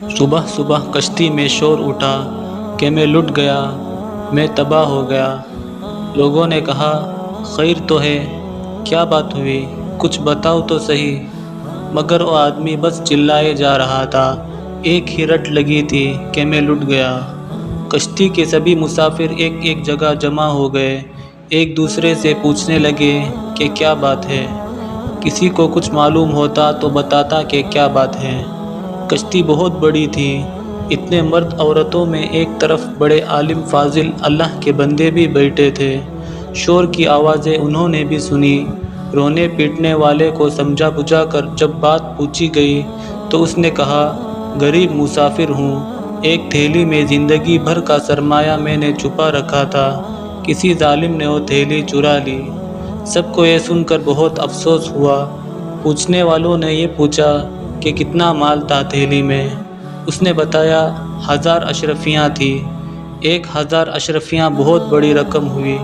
صبح صبح کشتی میں شور اٹھا کہ میں لٹ گیا، میں تباہ ہو گیا۔ لوگوں نے کہا، خیر تو ہے، کیا بات ہوئی، کچھ بتاؤ تو صحیح۔ مگر وہ آدمی بس چلائے جا رہا تھا، ایک ہی رٹ لگی تھی کہ میں لٹ گیا۔ کشتی کے سبھی مسافر ایک ایک جگہ جمع ہو گئے، ایک دوسرے سے پوچھنے لگے کہ کیا بات ہے۔ کسی کو کچھ معلوم ہوتا تو بتاتا کہ کیا بات ہے۔ کشتی بہت بڑی تھی، اتنے مرد عورتوں میں ایک طرف بڑے عالم فاضل اللہ کے بندے بھی بیٹھے تھے۔ شور کی آوازیں انہوں نے بھی سنی۔ رونے پیٹنے والے کو سمجھا بجھا کر جب بات پوچھی گئی تو اس نے کہا، غریب مسافر ہوں، ایک تھیلی میں زندگی بھر کا سرمایہ میں نے چھپا رکھا تھا، کسی ظالم نے وہ تھیلی چرا لی۔ سب کو یہ سن کر بہت افسوس ہوا۔ پوچھنے والوں نے یہ پوچھا کہ کتنا مال تھا تھیلی میں۔ اس نے بتایا 1000 اشرفیاں تھی۔ 1000 اشرفیاں بہت بڑی رقم ہوئی۔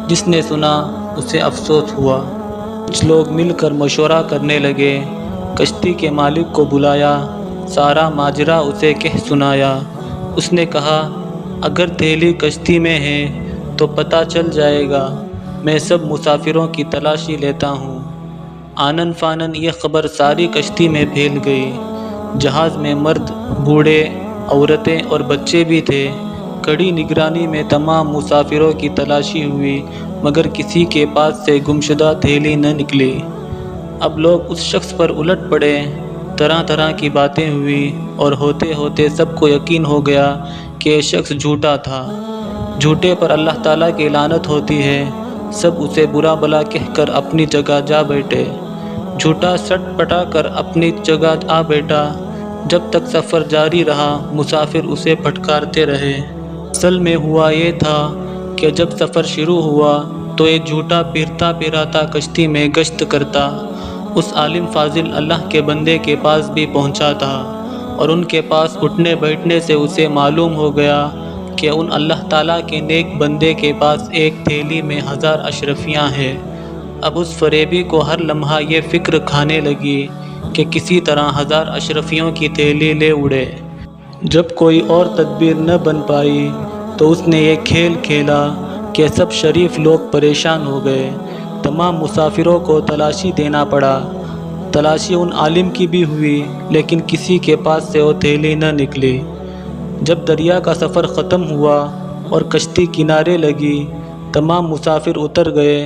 جس نے سنا اسے افسوس ہوا۔ کچھ لوگ مل کر مشورہ کرنے لگے، کشتی کے مالک کو بلایا، سارا ماجرا اسے کہہ سنایا۔ اس نے کہا، اگر تھیلی کشتی میں ہے تو پتہ چل جائے گا، میں سب مسافروں کی تلاشی لیتا ہوں۔ آنن فانن یہ خبر ساری کشتی میں پھیل گئی۔ جہاز میں مرد، بوڑھے، عورتیں اور بچے بھی تھے۔ کڑی نگرانی میں تمام مسافروں کی تلاشی ہوئی، مگر کسی کے پاس سے گمشدہ تھیلی نہ نکلی۔ اب لوگ اس شخص پر الٹ پڑے، طرح طرح کی باتیں ہوئی، اور ہوتے ہوتے سب کو یقین ہو گیا کہ یہ شخص جھوٹا تھا۔ جھوٹے پر اللہ تعالیٰ کی لعنت ہوتی ہے۔ سب اسے برا بھلا کہہ کر اپنی جگہ جا بیٹھے۔ جھوٹا سٹ پٹا کر اپنی جگہ آ بیٹھا۔ جب تک سفر جاری رہا مسافر اسے پھٹکارتے رہے۔ اصل میں ہوا یہ تھا کہ جب سفر شروع ہوا تو یہ جھوٹا پھرتا پھراتا کشتی میں گشت کرتا اس عالم فاضل اللہ کے بندے کے پاس بھی پہنچا تھا، اور ان کے پاس اٹھنے بیٹھنے سے اسے معلوم ہو گیا کہ ان اللہ تعالیٰ کے نیک بندے کے پاس ایک تھیلی میں 1000 اشرفیاں ہیں۔ اب اس فریبی کو ہر لمحہ یہ فکر کھانے لگی کہ کسی طرح 1000 اشرفیوں کی تھیلی لے اڑے۔ جب کوئی اور تدبیر نہ بن پائی تو اس نے یہ کھیل کھیلا کہ سب شریف لوگ پریشان ہو گئے۔ تمام مسافروں کو تلاشی دینا پڑا۔ تلاشی ان عالم کی بھی ہوئی، لیکن کسی کے پاس سے وہ تھیلی نہ نکلی۔ جب دریا کا سفر ختم ہوا اور کشتی کنارے لگی، تمام مسافر اتر گئے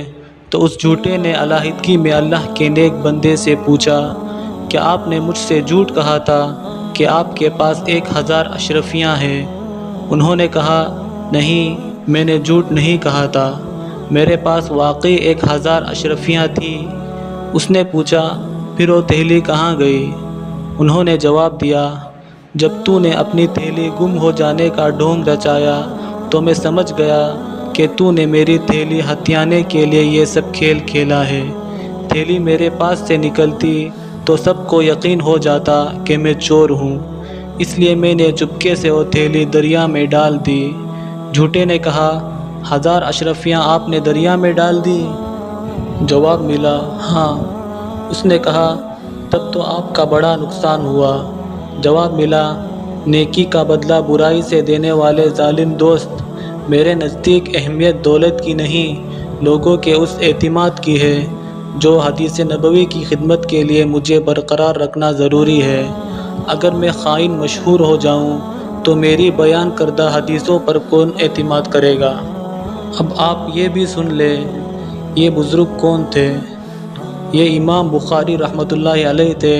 تو اس جھوٹے نے علیحدگی میں اللہ کے نیک بندے سے پوچھا، کیا آپ نے مجھ سے جھوٹ کہا تھا کہ آپ کے پاس 1000 اشرفیاں ہیں؟ انہوں نے کہا، نہیں، میں نے جھوٹ نہیں کہا تھا، میرے پاس واقعی 1000 اشرفیاں تھیں۔ اس نے پوچھا، پھر وہ تھیلی کہاں گئی؟ انہوں نے جواب دیا، جب تو نے اپنی تھیلی گم ہو جانے کا ڈھونگ رچایا تو میں سمجھ گیا کہ تو نے میری تھیلی ہتھیانے کے لیے یہ سب کھیل کھیلا ہے۔ تھیلی میرے پاس سے نکلتی تو سب کو یقین ہو جاتا کہ میں چور ہوں، اس لیے میں نے چپکے سے وہ تھیلی دریا میں ڈال دی۔ جھوٹے نے کہا، 1000 اشرفیاں آپ نے دریا میں ڈال دی؟ جواب ملا، ہاں۔ اس نے کہا، تب تو آپ کا بڑا نقصان ہوا۔ جواب ملا، نیکی کا بدلہ برائی سے دینے والے ظالم دوست، میرے نزدیک اہمیت دولت کی نہیں، لوگوں کے اس اعتماد کی ہے جو حدیث نبوی کی خدمت کے لیے مجھے برقرار رکھنا ضروری ہے۔ اگر میں خائن مشہور ہو جاؤں تو میری بیان کردہ حدیثوں پر کون اعتماد کرے گا؟ اب آپ یہ بھی سن لیں، یہ بزرگ کون تھے؟ یہ امام بخاری رحمۃ اللہ علیہ تھے،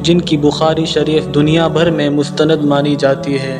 جن کی بخاری شریف دنیا بھر میں مستند مانی جاتی ہے۔